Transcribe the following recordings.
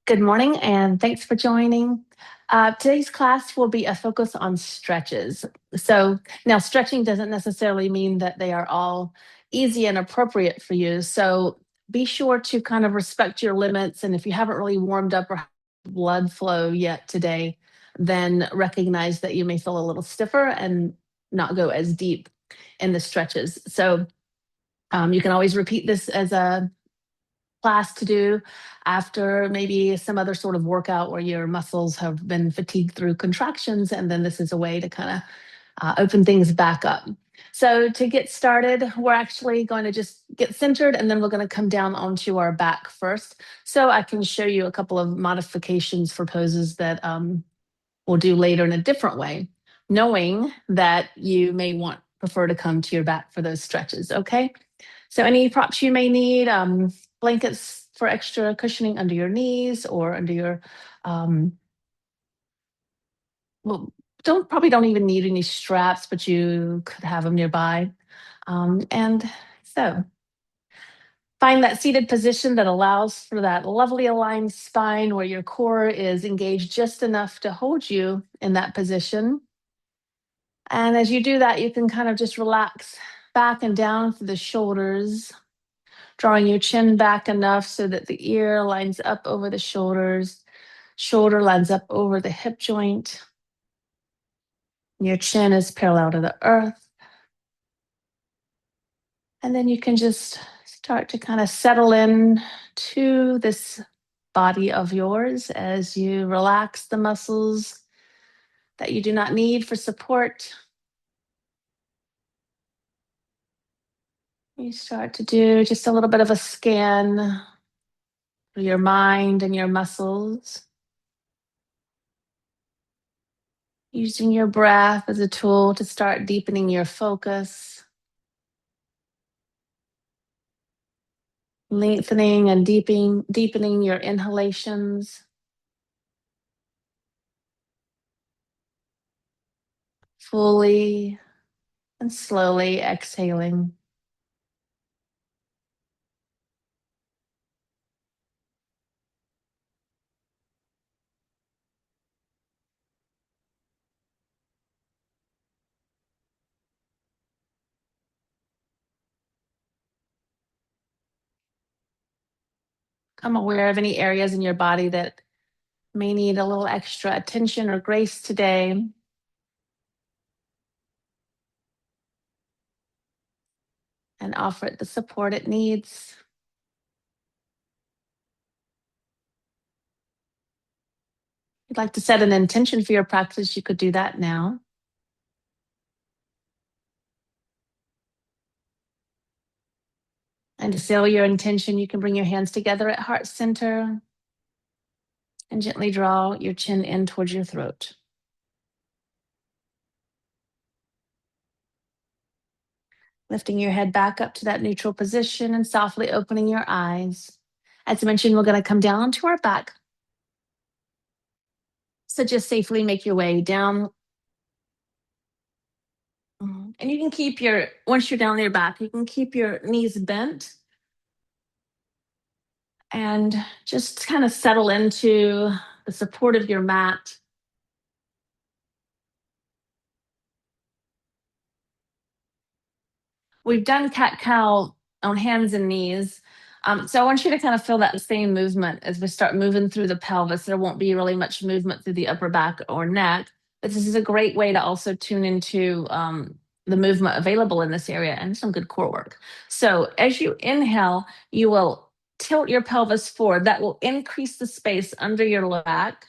Good morning, and thanks for joining. Today's class will be a focus on stretches. So, now stretching doesn't necessarily mean that they are all easy and appropriate for you. So, be sure to kind of respect your limits. And if you haven't really warmed up or blood flow yet today, then recognize that you may feel a little stiffer and not go as deep in the stretches. So, you can always repeat this as a class to do after maybe some other sort of workout where your muscles have been fatigued through contractions. And then this is a way to kind of open things back up. So to get started, we're actually going to just get centered and then we're going to come down onto our back first. So I can show you a couple of modifications for poses that we'll do later in a different way, knowing that you may prefer to come to your back for those stretches. Okay. So any props you may need, blankets for extra cushioning under your knees or under your, well, don't even need any straps, but you could have them nearby. And so find that seated position that allows for that lovely aligned spine where your core is engaged just enough to hold you in that position. And as you do that, you can kind of just relax back and down through the shoulders, drawing your chin back enough so that the ear lines up over the shoulders, shoulder lines up over the hip joint. Your chin is parallel to the earth. And then you can just start to kind of settle in to this body of yours as you relax the muscles that you do not need for support. You start to do just a little bit of a scan for your mind and your muscles, using your breath as a tool to start deepening your focus, lengthening and deepening your inhalations, fully and slowly exhaling. Become aware of any areas in your body that may need a little extra attention or grace today. And offer it the support it needs. If you'd like to set an intention for your practice, you could do that now. And to seal your intention, you can bring your hands together at heart center and gently draw your chin in towards your throat. Lifting your head back up to that neutral position and softly opening your eyes. As I mentioned, we're going to come down onto our back. So just safely make your way down. And you can keep once you're down on your back, you can keep your knees bent and just kind of settle into the support of your mat. We've done cat-cow on hands and knees. So I want you to kind of feel that same movement as we start moving through the pelvis. There won't be really much movement through the upper back or neck, but this is a great way to also tune into the movement available in this area and some good core work. So as you inhale, you will tilt your pelvis forward. That will increase the space under your lower back.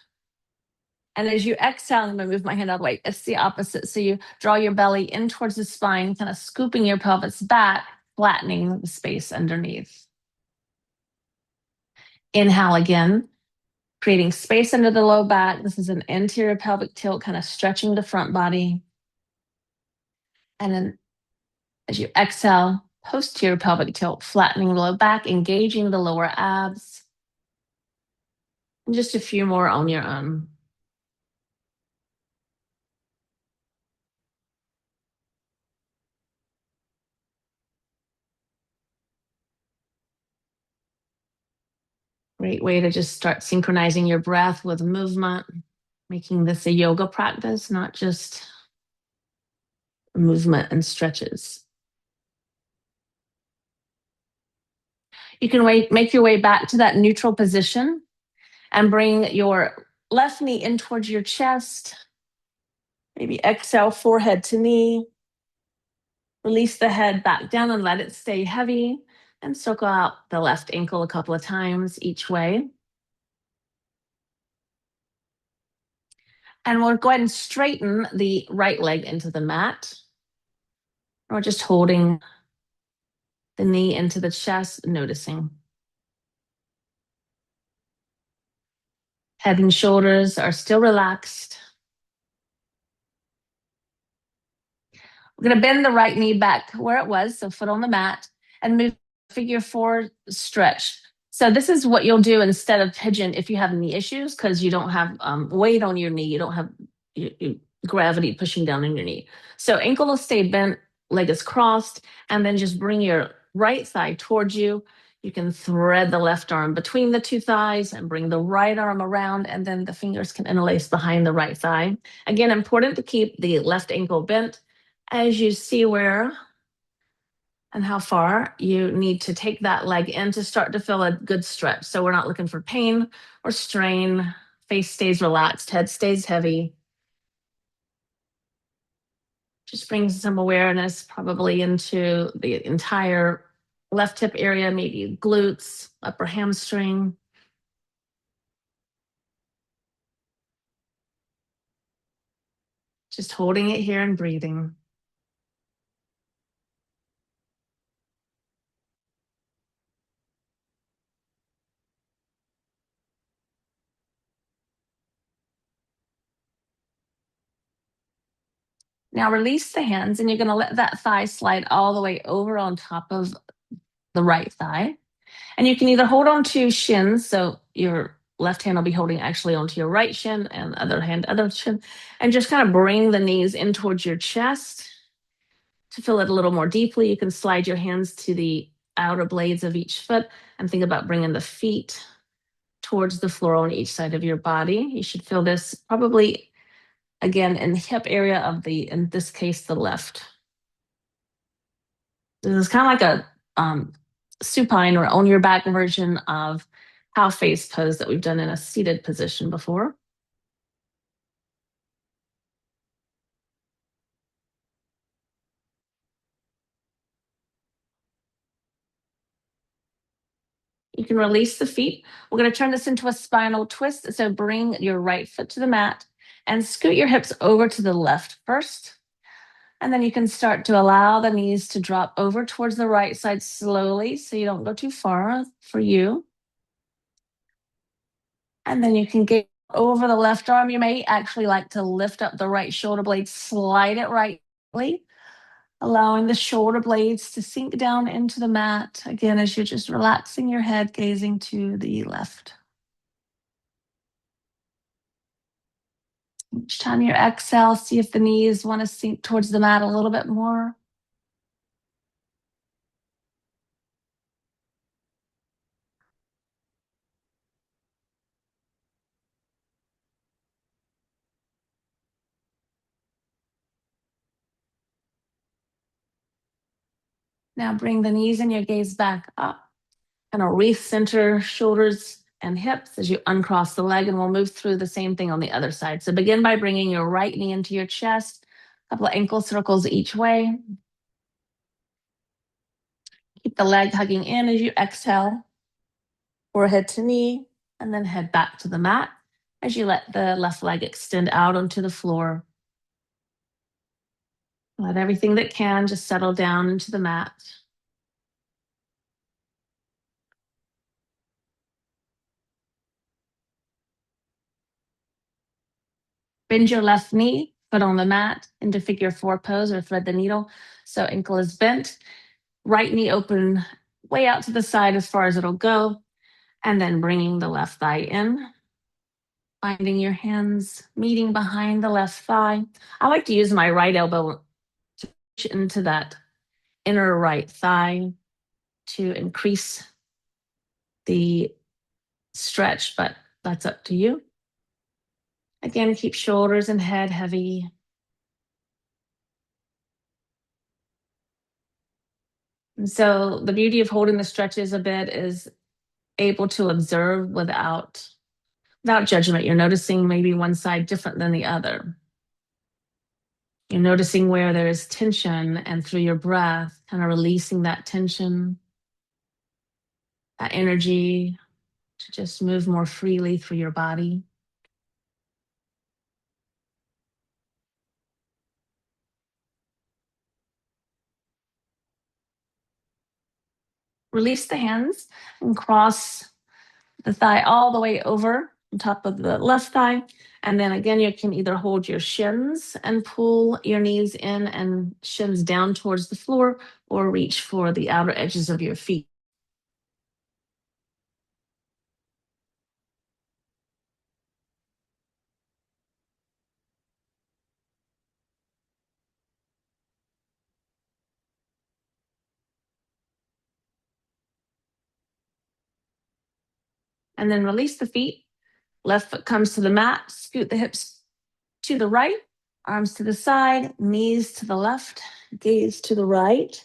And as you exhale, I'm going to move my hand out of the way. It's the opposite. So you draw your belly in towards the spine, kind of scooping your pelvis back, flattening the space underneath. Inhale again, creating space under the low back. This is an anterior pelvic tilt, kind of stretching the front body. And then as you exhale, posterior pelvic tilt, flattening the low back, engaging the lower abs. And just a few more on your own. Great way to just start synchronizing your breath with movement, making this a yoga practice, not just movement and stretches. You can make your way back to that neutral position and bring your left knee in towards your chest. Maybe exhale, forehead to knee. Release the head back down and let it stay heavy. And circle out the left ankle a couple of times each way. And we'll go ahead and straighten the right leg into the mat. Or just holding the knee into the chest, noticing. Head and shoulders are still relaxed. We're going to bend the right knee back where it was, so foot on the mat, and move figure four stretch. So this is what you'll do instead of pigeon if you have knee issues, because you don't have weight on your knee. You don't have gravity pushing down on your knee. So ankle will stay bent, leg is crossed, and then just bring your right thigh towards you. You can thread the left arm between the two thighs and bring the right arm around, and then the fingers can interlace behind the right thigh. Again, important to keep the left ankle bent as you see where and how far you need to take that leg in to start to feel a good stretch. So we're not looking for pain or strain. Face stays relaxed, head stays heavy. Just bring some awareness probably into the entire left hip area, maybe glutes, upper hamstring. Just holding it here and breathing. Now release the hands, and you're going to let that thigh slide all the way over on top of the right thigh. And you can either hold on to shins, so your left hand will be holding actually onto your right shin, and other hand, other shin, and just kind of bring the knees in towards your chest. To feel it a little more deeply, you can slide your hands to the outer blades of each foot and think about bringing the feet towards the floor on each side of your body. You should feel this probably, again, in the hip area of in this case, the left. This is kind of like a supine or on your back version of cow face pose that we've done in a seated position before. You can release the feet. We're going to turn this into a spinal twist. So bring your right foot to the mat and scoot your hips over to the left first. And then you can start to allow the knees to drop over towards the right side slowly so you don't go too far for you. And then you can get over the left arm. You may actually like to lift up the right shoulder blade, slide it rightly, allowing the shoulder blades to sink down into the mat. Again, as you're just relaxing your head, gazing to the left. Each time you exhale, see if the knees want to sink towards the mat a little bit more. Now bring the knees and your gaze back up. Kind of recenter shoulders and hips as you uncross the leg, and we'll move through the same thing on the other side. So begin by bringing your right knee into your chest, a couple of ankle circles each way. Keep the leg hugging in as you exhale, forehead to knee, and then head back to the mat as you let the left leg extend out onto the floor. Let everything that can just settle down into the mat. Bend your left knee, foot on the mat into figure four pose or thread the needle. So ankle is bent, right knee open way out to the side as far as it'll go. And then bringing the left thigh in, finding your hands meeting behind the left thigh. I like to use my right elbow to push into that inner right thigh to increase the stretch, but that's up to you. Again, keep shoulders and head heavy. And so the beauty of holding the stretches a bit is able to observe without judgment. You're noticing maybe one side different than the other. You're noticing where there is tension, and through your breath, kind of releasing that tension, that energy to just move more freely through your body. Release the hands and cross the thigh all the way over on top of the left thigh. And then again, you can either hold your shins and pull your knees in and shins down towards the floor, or reach for the outer edges of your feet. And then release the feet. Left foot comes to the mat, scoot the hips to the right, arms to the side, knees to the left, gaze to the right.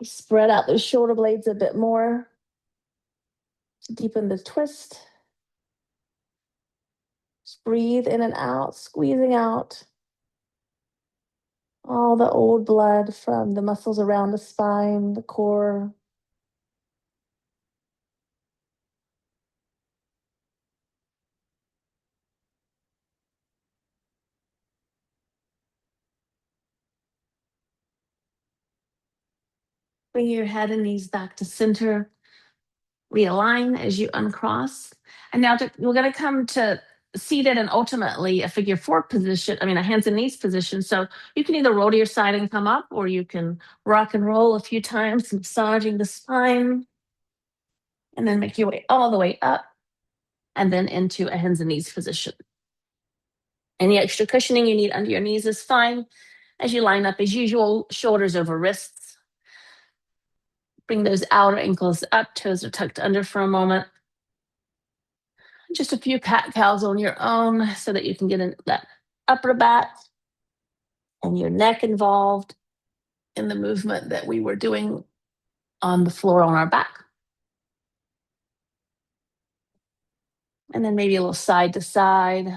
Spread out those shoulder blades a bit more. Deepen the twist. Just breathe in and out, squeezing out all the old blood from the muscles around the spine, the core. Bring your head and knees back to center. Realign as you uncross. And now we're going to come to seated and ultimately a figure four position. I mean, a hands and knees position. So you can either roll to your side and come up, or you can rock and roll a few times, massaging the spine, and then make your way all the way up and then into a hands and knees position. Any extra cushioning you need under your knees is fine. As you line up as usual, shoulders over wrists. Bring those outer ankles up, toes are tucked under for a moment. Just a few cat cows on your own so that you can get in that upper back and your neck involved in the movement that we were doing on the floor on our back. And then maybe a little side to side.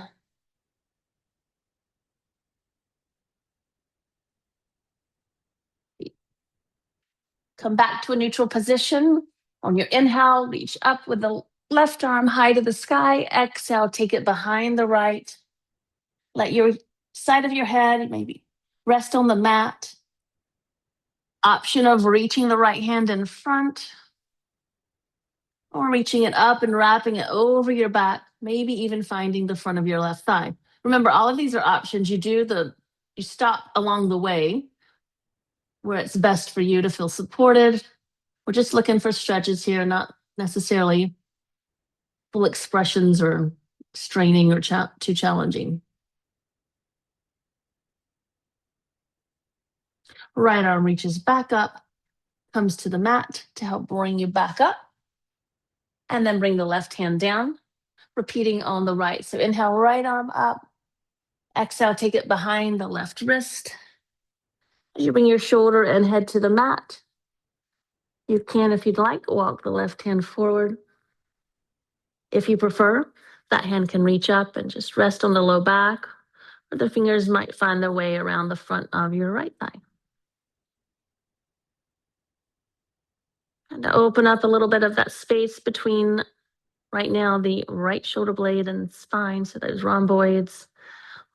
Come back to a neutral position. On your inhale, reach up with the left arm high to the sky. Exhale, take it behind the right. Let your side of your head maybe rest on the mat. Option of reaching the right hand in front, or reaching it up and wrapping it over your back, maybe even finding the front of your left thigh. Remember, all of these are options. You stop along the way where it's best for you to feel supported. We're just looking for stretches here, not necessarily full expressions or straining or too challenging. Right arm reaches back up, comes to the mat to help bring you back up. And then bring the left hand down, repeating on the right. So inhale, right arm up. Exhale, take it behind the left wrist. As you bring your shoulder and head to the mat, you can, if you'd like, walk the left hand forward. If you prefer, that hand can reach up and just rest on the low back, or the fingers might find their way around the front of your right thigh. And to open up a little bit of that space between right now the right shoulder blade and spine, so those rhomboids,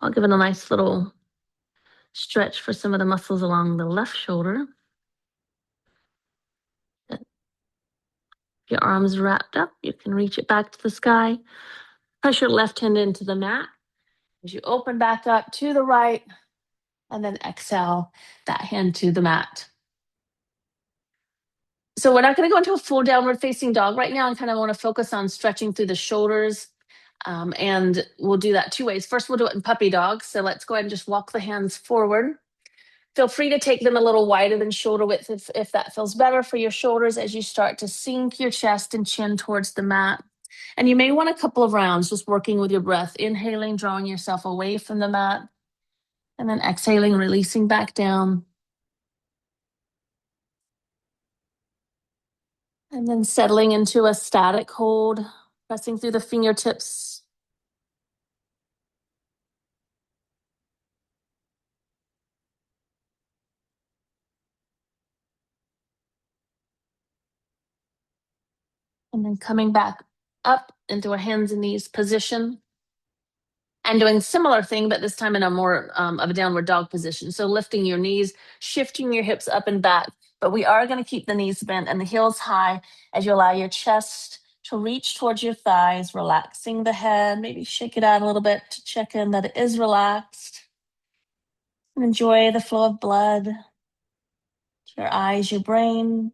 I'll give it a nice little stretch for some of the muscles along the left shoulder. If your arms wrapped up, you can reach it back to the sky. Press your left hand into the mat as you open back up to the right, and then exhale that hand to the mat. So we're not going to go into a full downward facing dog right now. I kind of want to focus on stretching through the shoulders. And we'll do that two ways. First, we'll do it in puppy dog. So let's go ahead and just walk the hands forward. Feel free to take them a little wider than shoulder width if that feels better for your shoulders as you start to sink your chest and chin towards the mat. And you may want a couple of rounds just working with your breath, inhaling, drawing yourself away from the mat, and then exhaling, releasing back down. And then settling into a static hold, pressing through the fingertips. And then coming back up into a hands and knees position. And doing similar thing, but this time in a more of a downward dog position. So lifting your knees, shifting your hips up and back, but we are going to keep the knees bent and the heels high as you allow your chest to reach towards your thighs, relaxing the head, maybe shake it out a little bit to check in that it is relaxed. And enjoy the flow of blood to your eyes, your brain,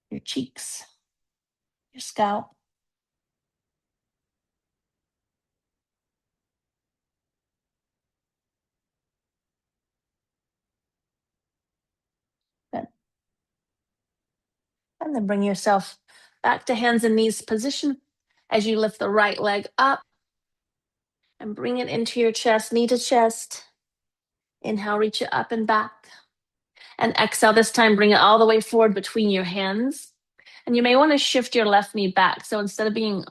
your cheeks, your scalp. Good. And then bring yourself back to hands and knees position as you lift the right leg up and bring it into your chest, knee to chest. Inhale, reach it up and back. And exhale, this time bring it all the way forward between your hands. And you may want to shift your left knee back. So instead of being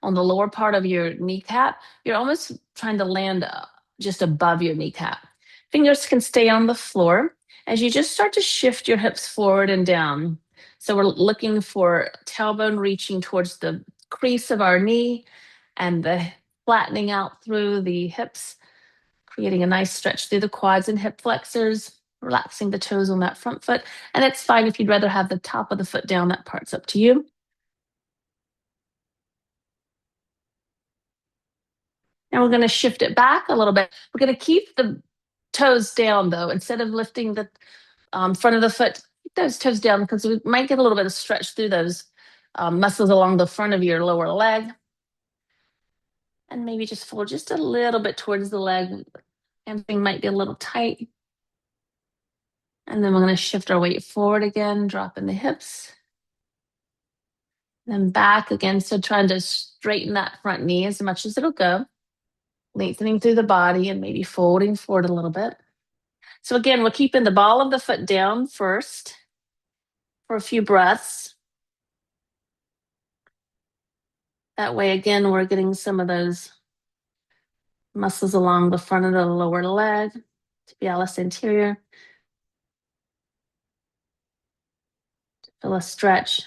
on the lower part of your kneecap, you're almost trying to land just above your kneecap. Fingers can stay on the floor as you just start to shift your hips forward and down. So we're looking for tailbone reaching towards the crease of our knee and the flattening out through the hips, creating a nice stretch through the quads and hip flexors, relaxing the toes on that front foot. And it's fine if you'd rather have the top of the foot down, that part's up to you. And we're going to shift it back a little bit. We're going to keep the toes down though. Instead of lifting the front of the foot, keep those toes down because we might get a little bit of stretch through those muscles along the front of your lower leg. And maybe just fold just a little bit towards the leg. Hamstring might be a little tight. And then we're going to shift our weight forward again, dropping the hips. Then back again. So trying to straighten that front knee as much as it'll go. Lengthening through the body and maybe folding forward a little bit. So again, we're keeping the ball of the foot down first for a few breaths. That way, again, we're getting some of those muscles along the front of the lower leg, tibialis anterior. Feel a stretch.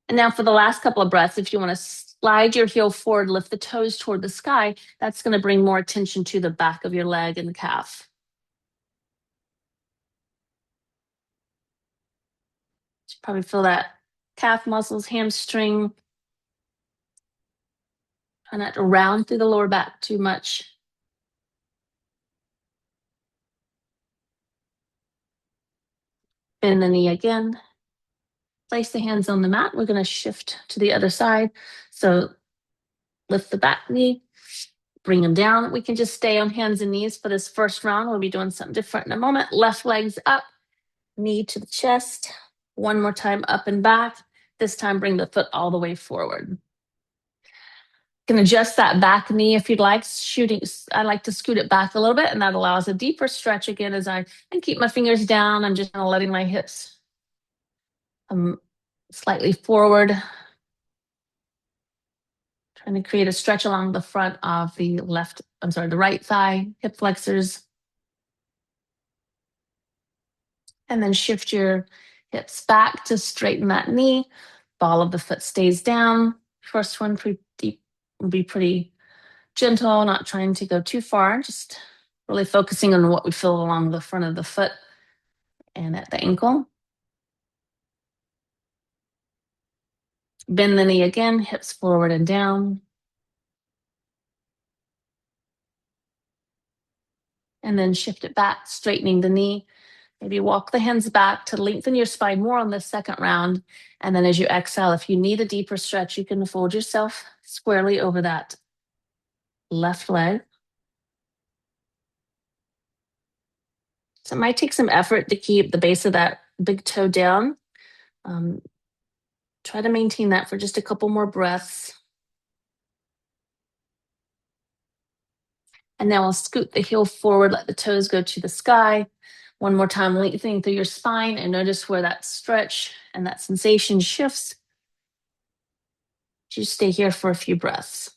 And now for the last couple of breaths, if you want to slide your heel forward, lift the toes toward the sky, that's going to bring more attention to the back of your leg and the calf. You probably feel that calf muscles, hamstring. Try not to round through the lower back too much. Bend the knee again. Place the hands on the mat. We're going to shift to the other side. So lift the back knee, bring them down. We can just stay on hands and knees for this first round. We'll be doing something different in a moment. Left leg's up, knee to the chest. One more time, up and back. This time, bring the foot all the way forward. You can adjust that back knee if you'd like. I like to scoot it back a little bit, and that allows a deeper stretch again as I keep my fingers down. I'm just kind of letting my hips slightly forward. Trying to create a stretch along the front of the the right thigh, hip flexors. And then shift your hips back to straighten that knee. Ball of the foot stays down. First one will be pretty gentle, not trying to go too far, just really focusing on what we feel along the front of the foot and at the ankle. Bend the knee again, hips forward and down. And then shift it back, straightening the knee. Maybe walk the hands back to lengthen your spine more on this second round. And then as you exhale, if you need a deeper stretch, you can fold yourself squarely over that left leg. So it might take some effort to keep the base of that big toe down. Try to maintain that for just a couple more breaths. And now I'll scoot the heel forward, let the toes go to the sky. One more time, lengthening through your spine, and notice where that stretch and that sensation shifts. Just stay here for a few breaths.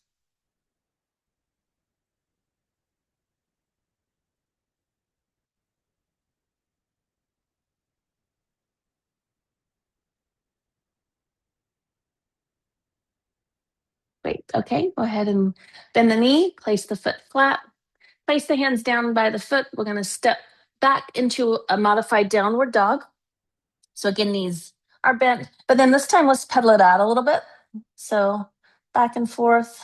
Great. Okay, go ahead and bend the knee, place the foot flat, place the hands down by the foot. We're going to step back into a modified downward dog. So again, knees are bent, but then this time let's pedal it out a little bit. So back and forth.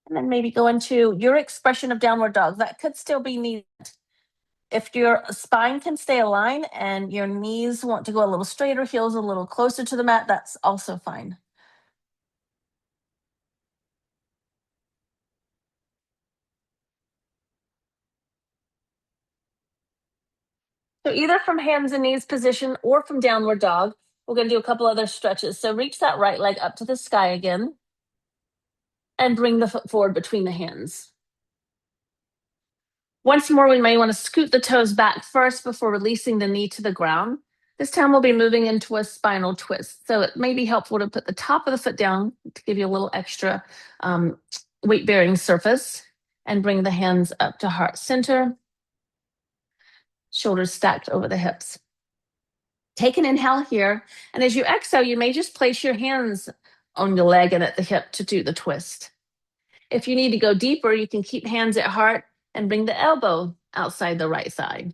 And then maybe go into your expression of downward dog. That could still be needed. If your spine can stay aligned and your knees want to go a little straighter, heels a little closer to the mat, that's also fine. So either from hands and knees position or from downward dog, we're going to do a couple other stretches. So reach that right leg up to the sky again and bring the foot forward between the hands. Once more, we may want to scoot the toes back first before releasing the knee to the ground. This time we'll be moving into a spinal twist. So it may be helpful to put the top of the foot down to give you a little extra weight-bearing surface, and bring the hands up to heart center, shoulders stacked over the hips. Take an inhale here, and as you exhale, you may just place your hands on your leg and at the hip to do the twist. If you need to go deeper, you can keep hands at heart and bring the elbow outside the right side.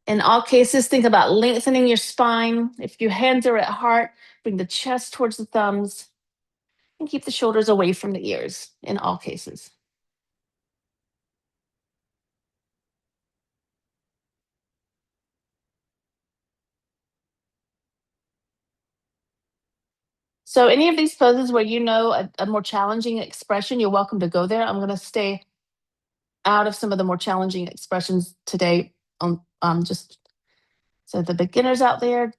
In all cases, think about lengthening your spine. If your hands are at heart, bring the chest towards the thumbs and keep the shoulders away from the ears in all cases. So any of these poses where you know a more challenging expression, you're welcome to go there. I'm going to stay out of some of the more challenging expressions today, just so the beginners out there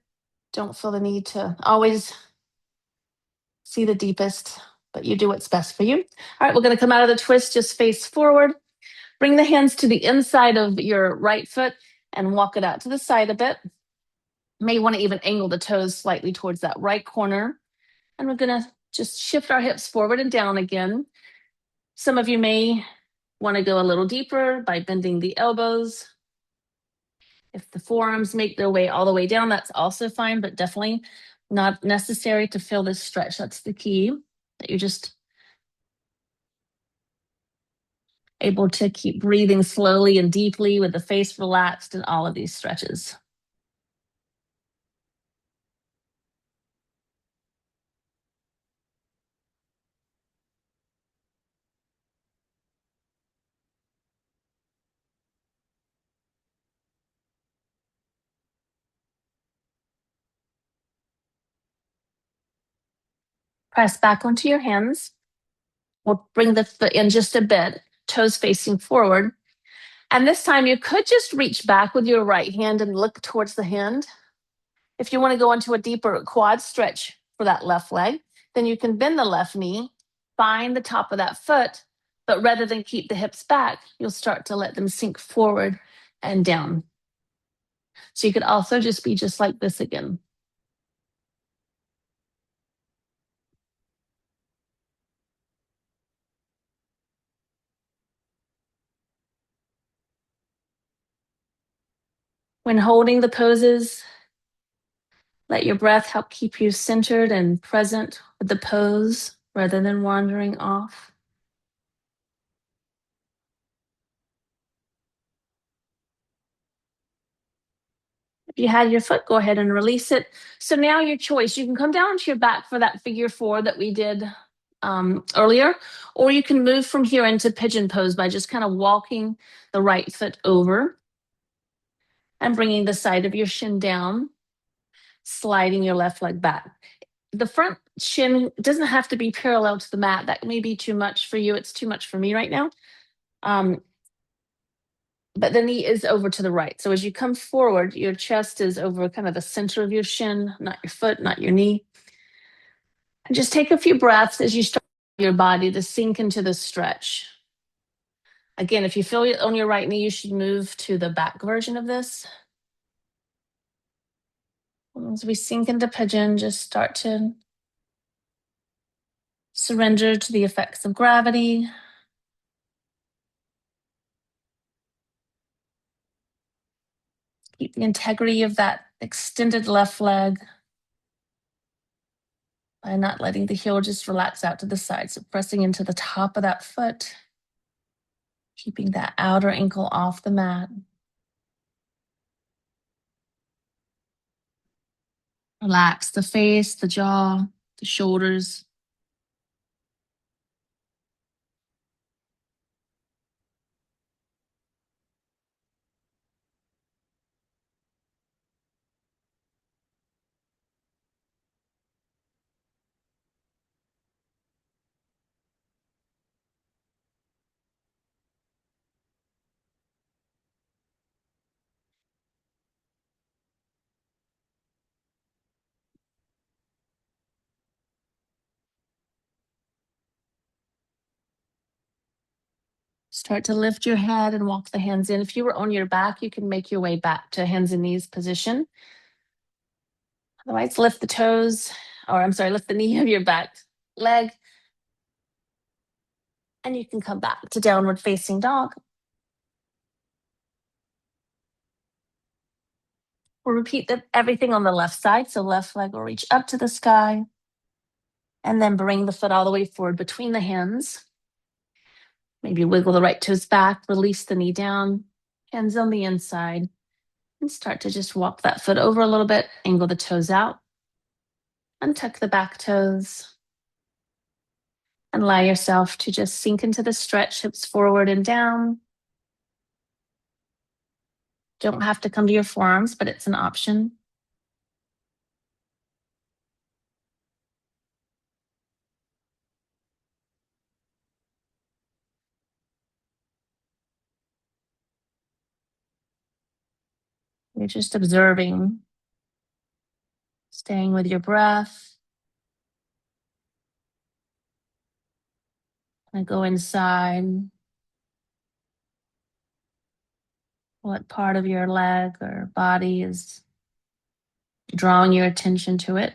don't feel the need to always see the deepest, but you do what's best for you. All right, we're going to come out of the twist, just face forward. Bring the hands to the inside of your right foot and walk it out to the side a bit. You may want to even angle the toes slightly towards that right corner. And we're going to just shift our hips forward and down again. Some of you may want to go a little deeper by bending the elbows. If the forearms make their way all the way down, that's also fine, but definitely not necessary to feel this stretch. That's the key, that you're just able to keep breathing slowly and deeply with the face relaxed in all of these stretches. Press back onto your hands. We'll bring the foot in just a bit, toes facing forward. And this time you could just reach back with your right hand and look towards the hand. If you want to go into a deeper quad stretch for that left leg, then you can bend the left knee, find the top of that foot, but rather than keep the hips back, you'll start to let them sink forward and down. So you could also just be just like this again. When holding the poses, let your breath help keep you centered and present with the pose rather than wandering off. If you had your foot, go ahead and release it. So now your choice. You can come down onto your back for that figure four that we did earlier, or you can move from here into pigeon pose by just kind of walking the right foot over and bringing the side of your shin down, sliding your left leg back. The front shin doesn't have to be parallel to the mat. That may be too much for you. It's too much for me right now. but the knee is over to the right. So as you come forward, your chest is over kind of the center of your shin, not your foot, not your knee. And just take a few breaths as you start your body to sink into the stretch. Again, if you feel it on your right knee, you should move to the back version of this. As we sink into pigeon, just start to surrender to the effects of gravity. Keep the integrity of that extended left leg by not letting the heel just relax out to the side. So pressing into the top of that foot, keeping that outer ankle off the mat. Relax the face, the jaw, the shoulders. Start to lift your head and walk the hands in. If you were on your back, you can make your way back to hands and knees position. Otherwise, lift the toes, or I'm sorry, lift the knee of your back leg. And you can come back to downward facing dog. We'll repeat everything on the left side. So left leg will reach up to the sky. And then bring the foot all the way forward between the hands. Maybe wiggle the right toes back, release the knee down, hands on the inside, and start to just walk that foot over a little bit, angle the toes out, untuck the back toes, and allow yourself to just sink into the stretch, hips forward and down. Don't have to come to your forearms, but it's an option. You're just observing, staying with your breath. And go inside. What part of your leg or body is drawing your attention to it?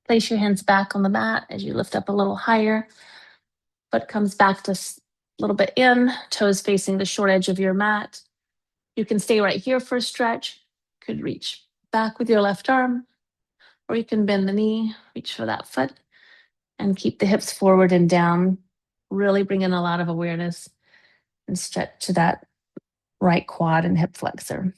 Place your hands back on the mat as you lift up a little higher. Foot comes back to a little bit in, toes facing the short edge of your mat. You can stay right here for a stretch. Could reach back with your left arm, or you can bend the knee, reach for that foot, and keep the hips forward and down. Really bring in a lot of awareness and stretch to that right quad and hip flexor.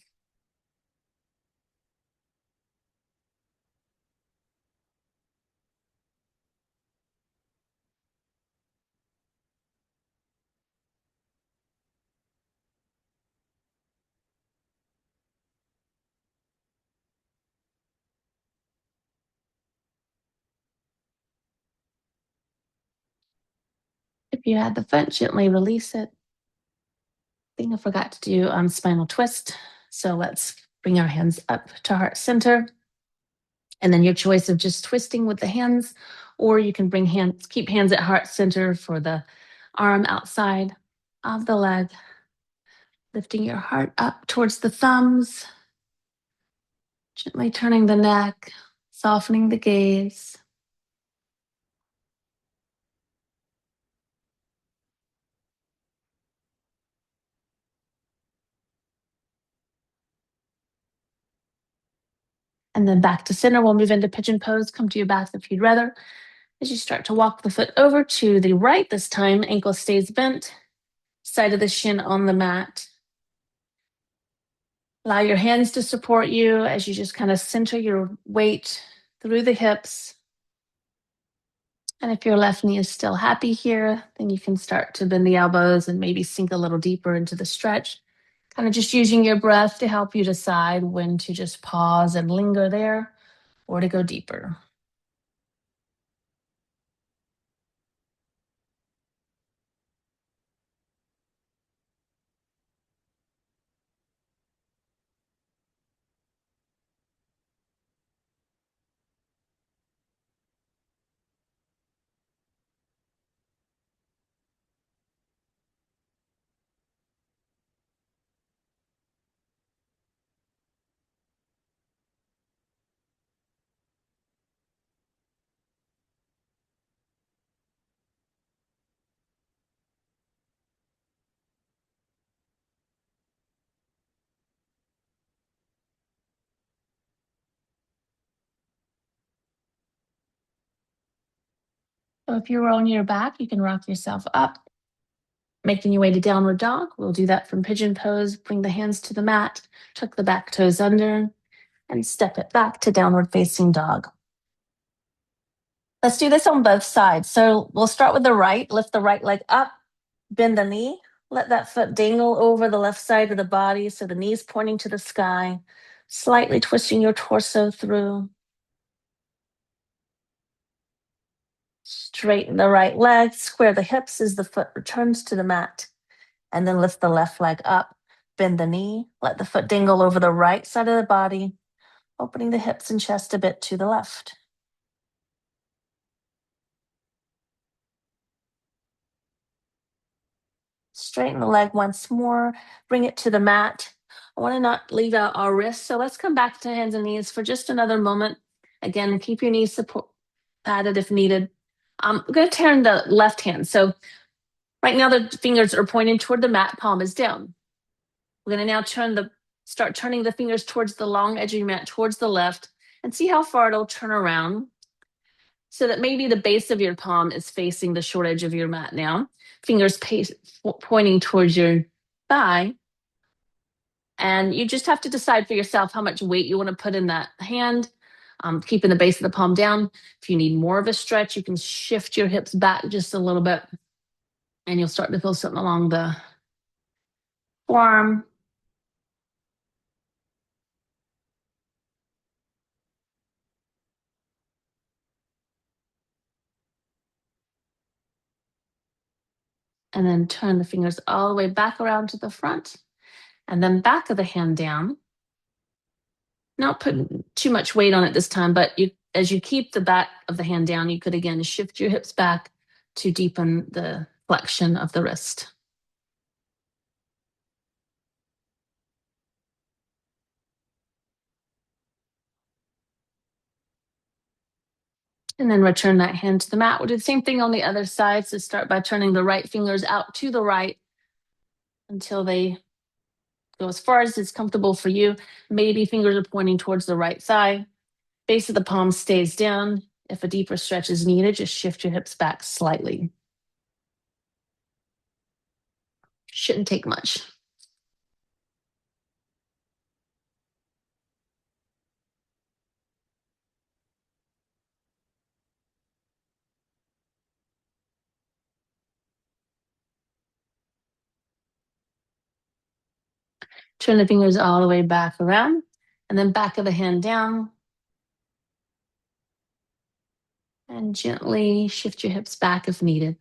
If you had the foot, gently release it. I think I forgot to do spinal twist. So let's bring our hands up to heart center. And then your choice of just twisting with the hands, or you can keep hands at heart center for the arm outside of the leg. Lifting your heart up towards the thumbs. Gently turning the neck, softening the gaze. And then back to center. We'll move into pigeon pose. Come to your back if you'd rather. As you start to walk the foot over to the right this time, ankle stays bent, side of the shin on the mat. Allow your hands to support you as you just kind of center your weight through the hips. And if your left knee is still happy here, then you can start to bend the elbows and maybe sink a little deeper into the stretch. Kind of just using your breath to help you decide when to just pause and linger there or to go deeper. So if you're on your back, you can rock yourself up, making your way to downward dog. We'll do that from pigeon pose. Bring the hands to the mat, tuck the back toes under, and step it back to downward facing dog. Let's do this on both sides. So we'll start with the right, lift the right leg up, bend the knee, let that foot dangle over the left side of the body so the knee's pointing to the sky, slightly twisting your torso through. Straighten the right leg, square the hips as the foot returns to the mat, and then lift the left leg up, bend the knee, let the foot dangle over the right side of the body, opening the hips and chest a bit to the left. Straighten the leg once more, bring it to the mat. I want to not leave out our wrists, so let's come back to hands and knees for just another moment. Again, keep your knees padded if needed. I'm going to turn the left hand. So right now the fingers are pointing toward the mat, palm is down. We're going to now start turning the fingers towards the long edge of your mat, towards the left, and see how far it'll turn around so that maybe the base of your palm is facing the short edge of your mat now. Fingers pointing towards your thigh. And you just have to decide for yourself how much weight you want to put in that hand, keeping the base of the palm down. If you need more of a stretch, you can shift your hips back just a little bit, and you'll start to feel something along the forearm. And then turn the fingers all the way back around to the front, and then back of the hand down. Not putting too much weight on it this time, but as you keep the back of the hand down, you could again shift your hips back to deepen the flexion of the wrist. And then return that hand to the mat. We'll do the same thing on the other side. So start by turning the right fingers out to the right until they go as far as is comfortable for you. Maybe fingers are pointing towards the right thigh. Base of the palm stays down. If a deeper stretch is needed, just shift your hips back slightly. Shouldn't take much. Turn the fingers all the way back around, and then back of the hand down. And gently shift your hips back if needed.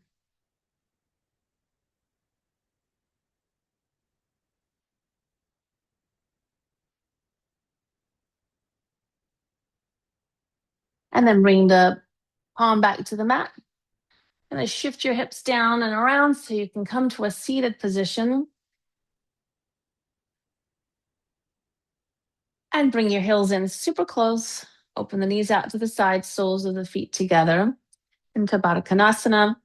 And then bring the palm back to the mat. And then shift your hips down and around so you can come to a seated position. And bring your heels in super close. Open the knees out to the side, soles of the feet together into Baddha Konasana.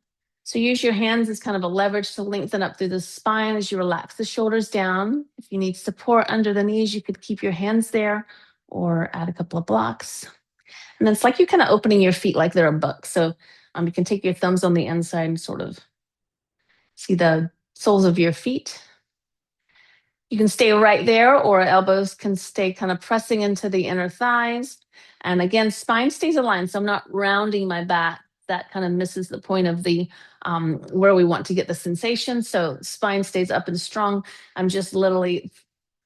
So use your hands as kind of a leverage to lengthen up through the spine as you relax the shoulders down. If you need support under the knees, you could keep your hands there or add a couple of blocks. And then it's like you're kind of opening your feet like they're a book. So you can take your thumbs on the inside and sort of see the soles of your feet. You can stay right there, or elbows can stay kind of pressing into the inner thighs. And again, spine stays aligned. So I'm not rounding my back. That kind of misses the point of the where we want to get the sensation. So spine stays up and strong. I'm just literally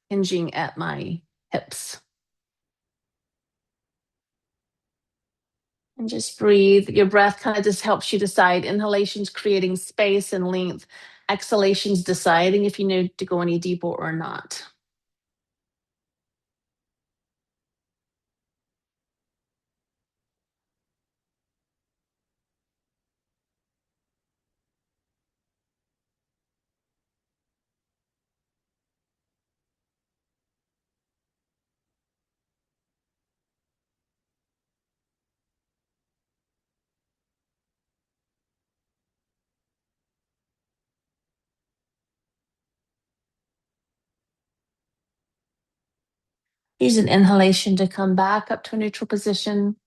hinging at my hips. And just breathe. Your breath kind of just helps you decide. Inhalations creating space and length. Exhalations deciding if you need to go any deeper or not. Use an inhalation to come back up to a neutral position.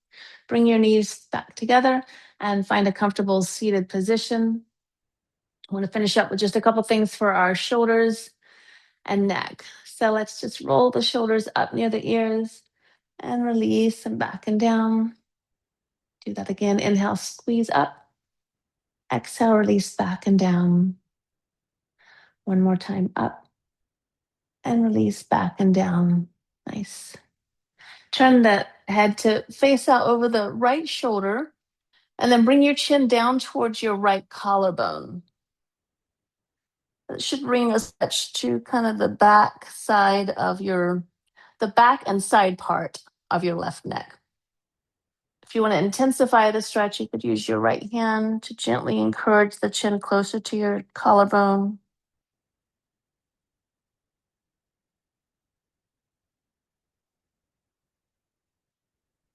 Bring your knees back together and find a comfortable seated position. I want to finish up with just a couple things for our shoulders and neck. So let's just roll the shoulders up near the ears and release and back and down. Do that again. Inhale, squeeze up. Exhale, release back and down. One more time, up and release back and down. Nice. Turn the head to face out over the right shoulder and then bring your chin down towards your right collarbone. It should bring us to kind of the back side of the back and side part of your left neck. If you want to intensify the stretch, you could use your right hand to gently encourage the chin closer to your collarbone.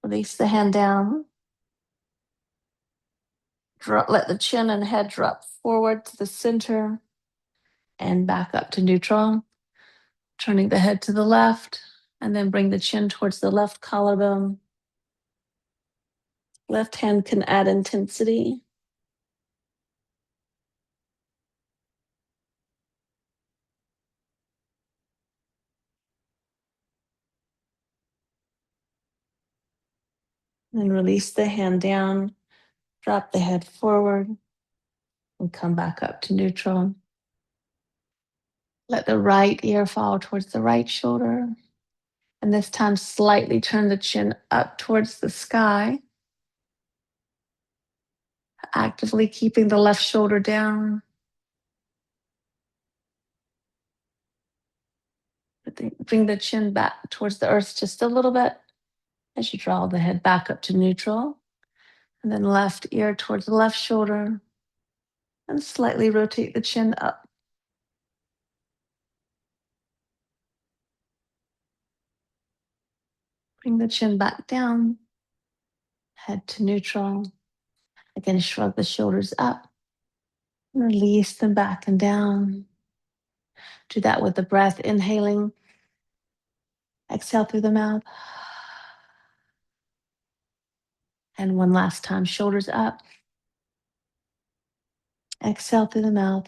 Release the hand down. Let the chin and head drop forward to the center and back up to neutral. Turning the head to the left, and then bring the chin towards the left collarbone. Left hand can add intensity. Then release the hand down, drop the head forward, and come back up to neutral. Let the right ear fall towards the right shoulder. And this time, slightly turn the chin up towards the sky, actively keeping the left shoulder down. Bring the chin back towards the earth just a little bit as you draw the head back up to neutral. And then left ear towards the left shoulder. And slightly rotate the chin up. Bring the chin back down. Head to neutral. Again, shrug the shoulders up. And release them back and down. Do that with the breath, inhaling. Exhale through the mouth. And one last time, shoulders up. Exhale through the mouth.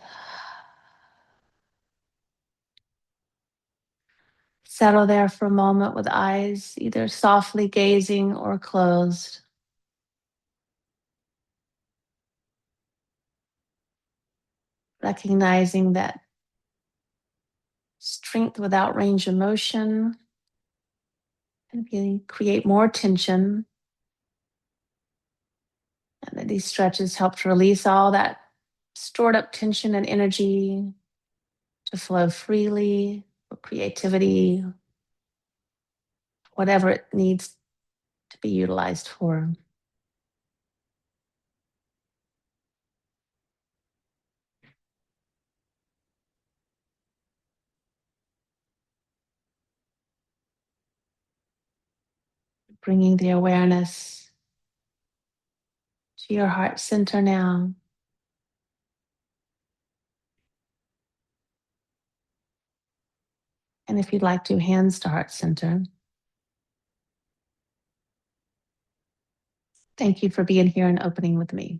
Settle there for a moment with eyes either softly gazing or closed. Recognizing that strength without range of motion can create more tension. And that these stretches help to release all that stored up tension and energy to flow freely for creativity, whatever it needs to be utilized for. Bringing the awareness to your heart center now. And if you'd like to, hands to heart center. Thank you for being here and opening with me.